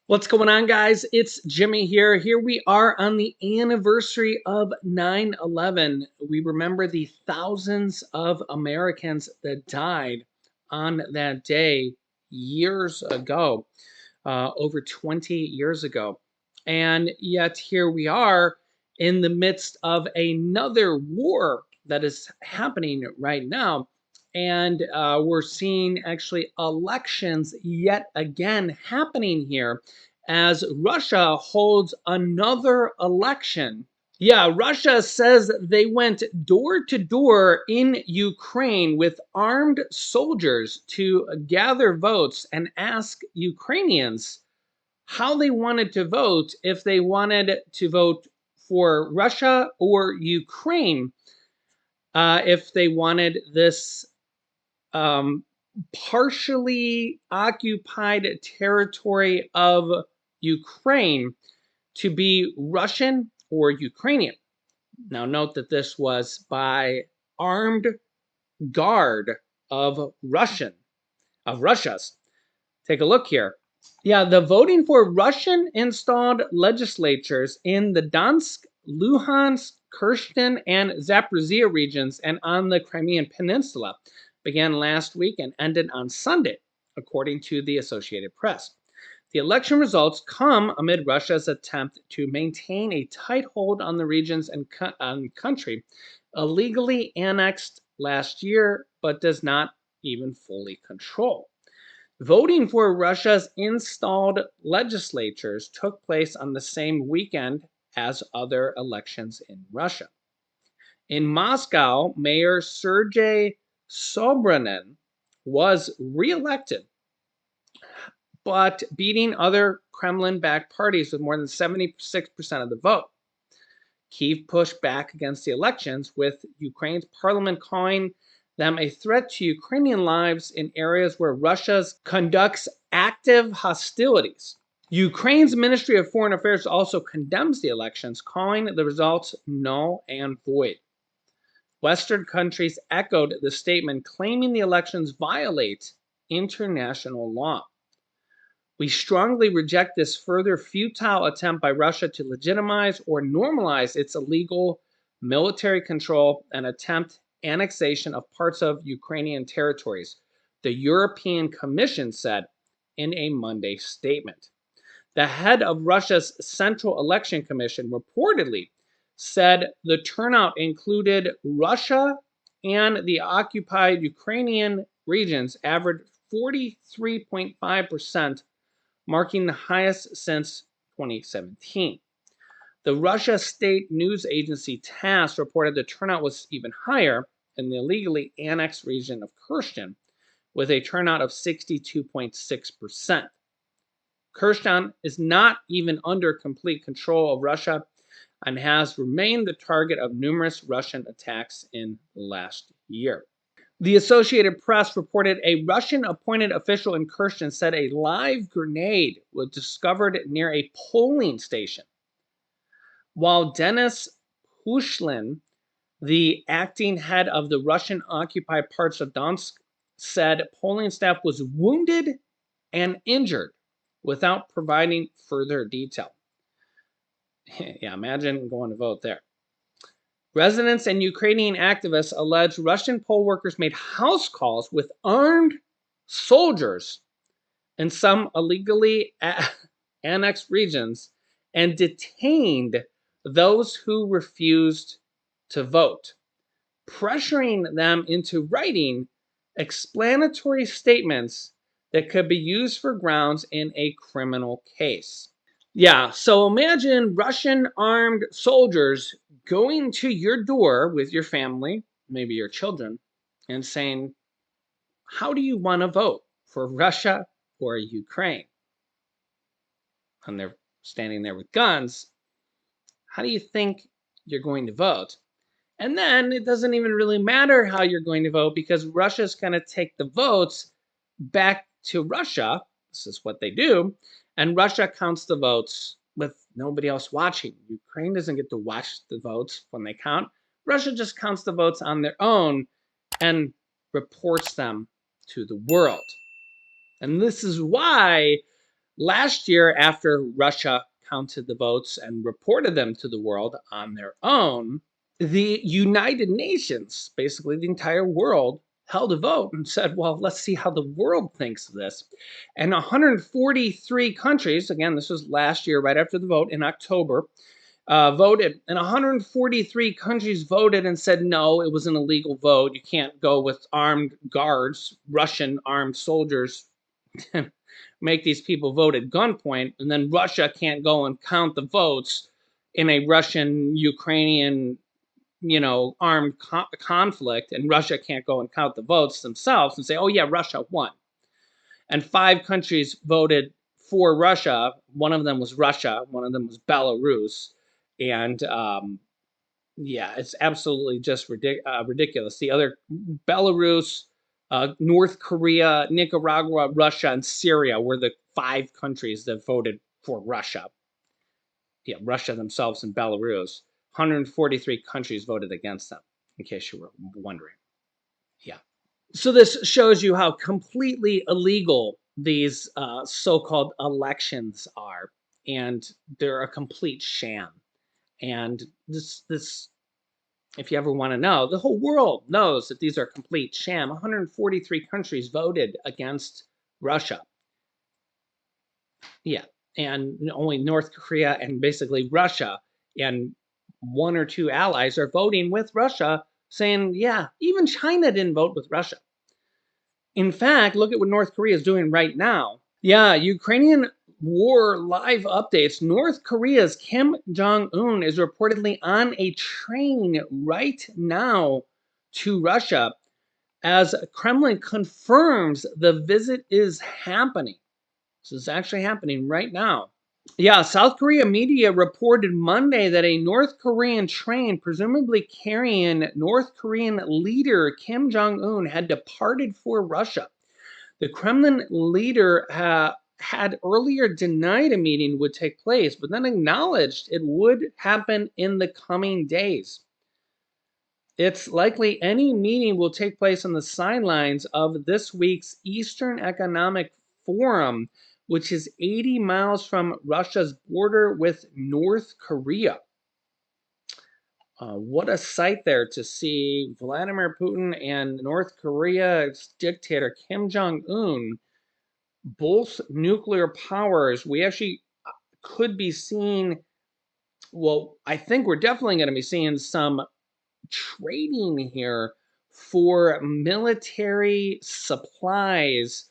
What's going on, guys? It's Jimmy here. Here we are on the anniversary of 9/11. We remember the thousands of Americans that died on that day years ago, over 20 years ago. And yet, here we are in the midst of another war that is happening right now. And we're seeing actually elections yet again happening here as Russia holds another election. Yeah, Russia says they went door to door in Ukraine with armed soldiers to gather votes and ask Ukrainians how they wanted to vote, if they wanted to vote for Russia or Ukraine, if they wanted this um, partially occupied territory of Ukraine to be Russian or Ukrainian. Now, note that this was by armed guard of Russia's. Take a look here. Yeah, the voting for Russian installed legislatures in the Donetsk, Luhansk, Kherson, and Zaporizhia regions and on the Crimean Peninsula began last week and ended on Sunday, according to the Associated Press. The election results come amid Russia's attempt to maintain a tight hold on the regions and country illegally annexed last year, but does not even fully control. Voting for Russia's installed legislatures took place on the same weekend as other elections in Russia. In Moscow, Mayor Sergei Sobyanin was reelected, but beating other Kremlin-backed parties with more than 76% of the vote. Kyiv pushed back against the elections, with Ukraine's parliament calling them a threat to Ukrainian lives in areas where Russia conducts active hostilities. Ukraine's Ministry of Foreign Affairs also condemns the elections, calling the results null and void. Western countries echoed the statement, claiming the elections violate international law. We strongly reject this further futile attempt by Russia to legitimize or normalize its illegal military control and attempt annexation of parts of Ukrainian territories, the European Commission said in a Monday statement. The head of Russia's Central Election Commission reportedly said the turnout included Russia and the occupied Ukrainian regions averaged 43.5%, marking the highest since 2017. The Russia state news agency TASS reported the turnout was even higher in the illegally annexed region of Kherson, with a turnout of 62.6%. Kherson is not even under complete control of Russia and has remained the target of numerous Russian attacks in the last year. The Associated Press reported a Russian appointed official in Kherson said a live grenade was discovered near a polling station, while Denis Pushlin, the acting head of the Russian occupied parts of Donetsk, said polling staff was wounded and injured without providing further detail. Yeah, imagine going to vote there. Residents and Ukrainian activists allege Russian poll workers made house calls with armed soldiers in some illegally annexed regions and detained those who refused to vote, pressuring them into writing explanatory statements that could be used for grounds in a criminal case. Yeah, so imagine Russian armed soldiers going to your door with your family, maybe your children, and saying, how do you want to vote for Russia or Ukraine? And they're standing there with guns. How do you think you're going to vote? And then it doesn't even really matter how you're going to vote because Russia's going to take the votes back to Russia. This is what they do. And Russia counts the votes with nobody else watching. Ukraine doesn't get to watch the votes when they count. Russia just counts the votes on their own and reports them to the world. And this is why Last year, after Russia counted the votes and reported them to the world on their own, the United Nations, basically the entire world, held a vote and said, well, let's see how the world thinks of this. And 143 countries, again, this was last year, right after the vote in October, voted, and 143 countries voted and said, no, it was an illegal vote. You can't go with armed guards, Russian armed soldiers, make these people vote at gunpoint, and then Russia can't go and count the votes in a Russian Ukrainian armed conflict, and Russia can't go and count the votes themselves and say, oh yeah, Russia won. And 5 countries voted for Russia. One of them was Russia, one of them was Belarus. And yeah, it's absolutely just ridiculous. The other, Belarus, North Korea, Nicaragua, Russia, and Syria were the 5 countries that voted for Russia. Yeah, Russia themselves and Belarus. 143 countries voted against them, in case you were wondering. Yeah. So this shows you how completely illegal these so-called elections are, and they're a complete sham. And this, if you ever want to know, the whole world knows that these are a complete sham. 143 countries voted against Russia. Yeah, and only North Korea and basically Russia and 1 or 2 allies are voting with Russia, saying, yeah, even China didn't vote with Russia. In fact, look at what North Korea is doing right now. Yeah, Ukrainian war live updates. North Korea's Kim Jong-un is reportedly on a train right now to Russia as Kremlin confirms the visit is happening. This is actually happening right now. Yeah, South Korea media reported Monday that a North Korean train, presumably carrying North Korean leader Kim Jong-un, had departed for Russia. The Kremlin leader had earlier denied a meeting would take place, but then acknowledged it would happen in the coming days. It's likely any meeting will take place on the sidelines of this week's Eastern Economic Forum, which is 80 miles from Russia's border with North Korea. What a sight there to see Vladimir Putin and North Korea's dictator Kim Jong-un, both nuclear powers. We actually could be seeing, well, I think we're definitely going to be seeing some trading here for military supplies.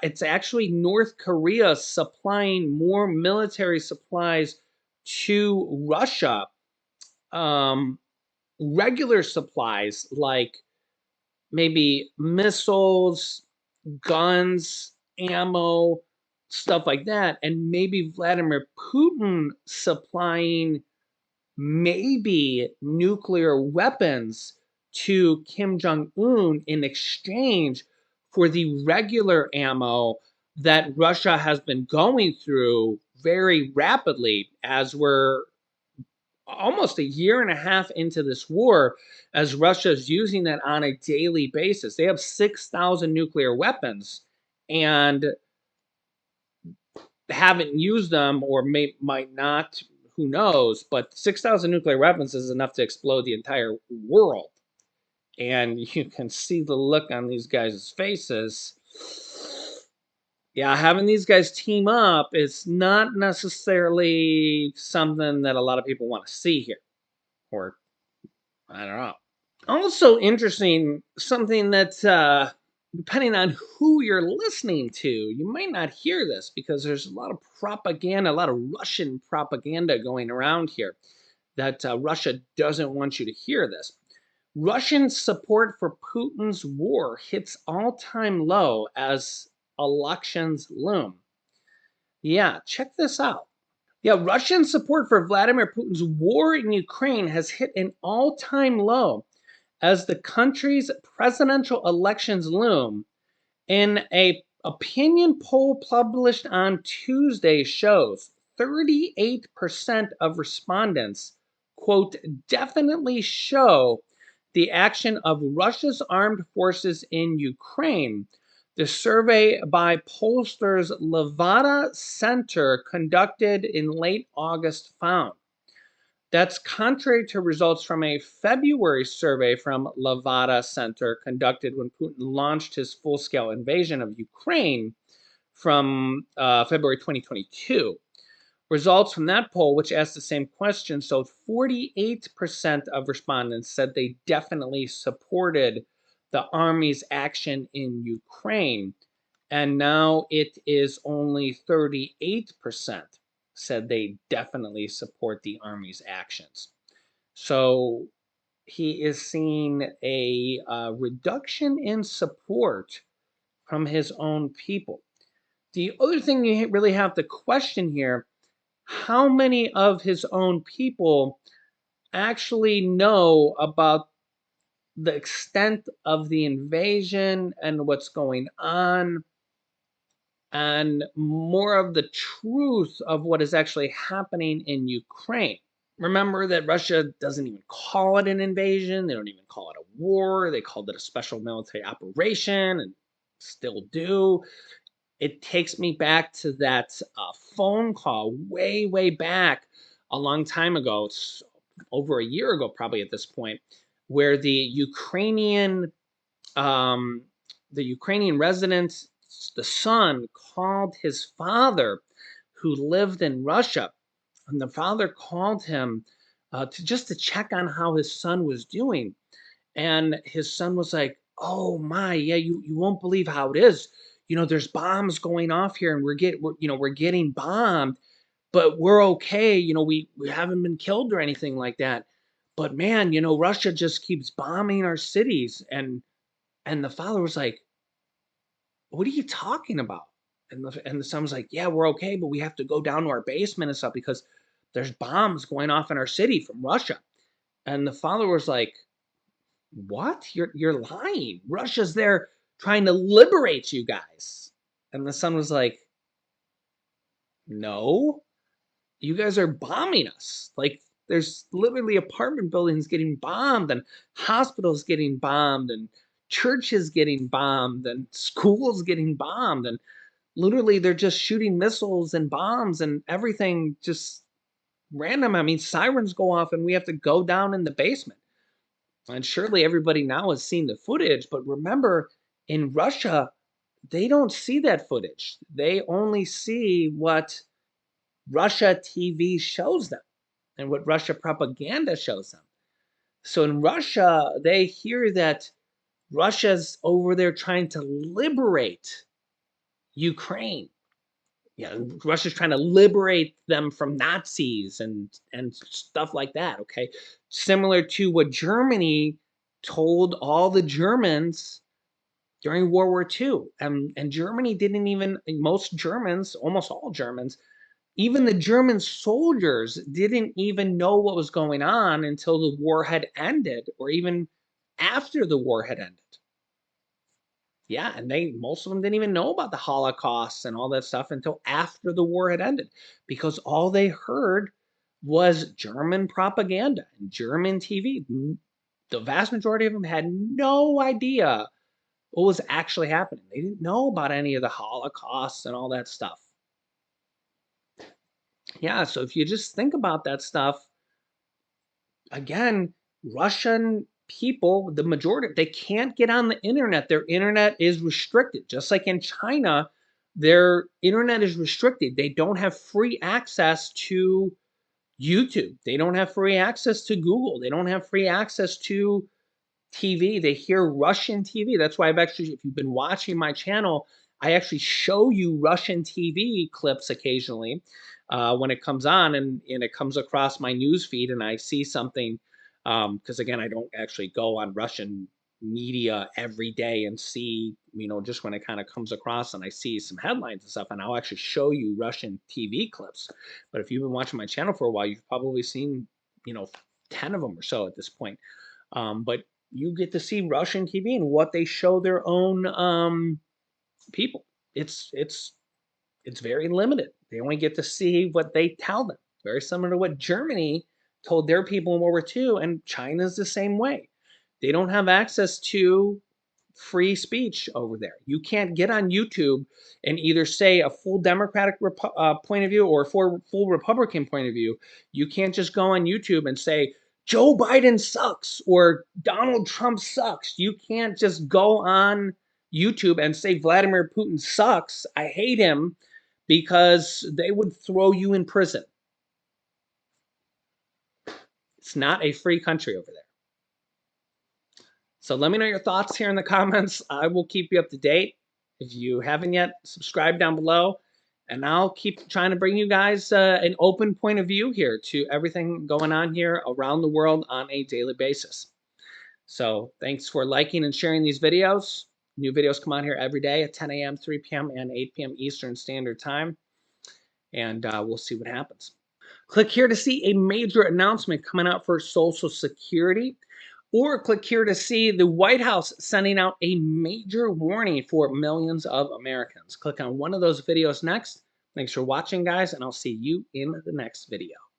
It's actually North Korea supplying more military supplies to Russia. Regular supplies like maybe missiles, guns, ammo, stuff like that, and maybe Vladimir Putin supplying maybe nuclear weapons to Kim Jong-un in exchange for the regular ammo that Russia has been going through very rapidly, as we're almost a year and a half into this war, as Russia is using that on a daily basis. They have 6,000 nuclear weapons and haven't used them, or might not, who knows, but 6,000 nuclear weapons is enough to explode the entire world. And you can see the look on these guys' faces. Yeah, having these guys team up is not necessarily something that a lot of people want to see here. Or, I don't know. Also interesting, something that depending on who you're listening to, you might not hear this because there's a lot of propaganda, a lot of Russian propaganda going around here that Russia doesn't want you to hear this. Russian support for Putin's war hits all-time low as elections loom. Yeah, check this out. Yeah, Russian support for Vladimir Putin's war in Ukraine has hit an all-time low as the country's presidential elections loom. In a opinion poll published on Tuesday shows 38% of respondents, quote, definitely show the action of Russia's armed forces in Ukraine, The survey by pollsters Levada Center conducted in late August found that's contrary to results from a February survey from Levada Center conducted when Putin launched his full-scale invasion of Ukraine from February 2022. Results from that poll, which asked the same question, showed 48% of respondents said they definitely supported the army's action in Ukraine. And now it is only 38% said they definitely support the army's actions. So he is seeing a reduction in support from his own people. The other thing you really have to question here, how many of his own people actually know about the extent of the invasion and what's going on, and more of the truth of what is actually happening in Ukraine. Remember that Russia doesn't even call it an invasion. They don't even call it a war. They called it a special military operation and still do. It takes me back to that phone call way, way back a long time ago. It's over a year ago, probably at this point, where um, the Ukrainian resident, the son, called his father, who lived in Russia, and the father called him to check on how his son was doing, and his son was like, "Oh my, yeah, you won't believe how it is. You know, there's bombs going off here, and we're getting bombed, but we're okay. You know, we haven't been killed or anything like that. But man, Russia just keeps bombing our cities." And the father was like, "What are you talking about?" And the son was like, "Yeah, we're okay, but we have to go down to our basement and stuff because there's bombs going off in our city from Russia." And the father was like, "What? You're lying. Russia's there trying to liberate you guys." And the son was like, "No, you guys are bombing us. Like there's literally apartment buildings getting bombed and hospitals getting bombed and churches getting bombed and schools getting bombed, and literally they're just shooting missiles and bombs and everything just random. I mean, sirens go off and we have to go down in the basement." And surely everybody now has seen the footage, but remember, in Russia, they don't see that footage. They only see what Russia TV shows them and what Russia propaganda shows them. So in Russia, they hear that Russia's over there trying to liberate Ukraine. Yeah, Russia's trying to liberate them from Nazis and stuff like that, okay? Similar to what Germany told all the Germans during World War II. And Germany didn't even, most Germans, almost all Germans, even the German soldiers didn't even know what was going on until the war had ended, or even after the war had ended. Yeah, and most of them didn't even know about the Holocaust and all that stuff until after the war had ended, because all they heard was German propaganda and German TV. The vast majority of them had no idea what was actually happening. They didn't know about any of the Holocaust and all that stuff. Yeah, so if you just think about that stuff, again, Russian people, the majority, they can't get on the internet. Their internet is restricted. Just like in China, their internet is restricted. They don't have free access to YouTube. They don't have free access to Google. They don't have free access to TV. They hear Russian TV. That's why I've actually, if you've been watching my channel, I actually show you Russian TV clips occasionally when it comes on, and it comes across my news feed and I see something. Because again, I don't actually go on Russian media every day and see, just when it kind of comes across and I see some headlines and stuff, and I'll actually show you Russian TV clips. But if you've been watching my channel for a while, you've probably seen, 10 of them or so at this point. But you get to see Russian TV and what they show their own people. It's very limited. They only get to see what they tell them. Very similar to what Germany told their people in World War II, and China's the same way. They don't have access to free speech over there. You can't get on YouTube and either say a full Democratic point of view or a full Republican point of view. You can't just go on YouTube and say, Joe Biden sucks or Donald Trump sucks. You can't just go on YouTube and say Vladimir Putin sucks. I hate him, because they would throw you in prison. It's not a free country over there. So let me know your thoughts here in the comments. I will keep you up to date. If you haven't yet, subscribe down below. And I'll keep trying to bring you guys an open point of view here to everything going on here around the world on a daily basis. So thanks for liking and sharing these videos. New videos come out here every day at 10 a.m., 3 p.m., and 8 p.m. Eastern Standard Time. And we'll see what happens. Click here to see a major announcement coming out for Social Security, or click here to see the White House sending out a major warning for millions of Americans. Click on one of those videos next. Thanks for watching, guys, and I'll see you in the next video.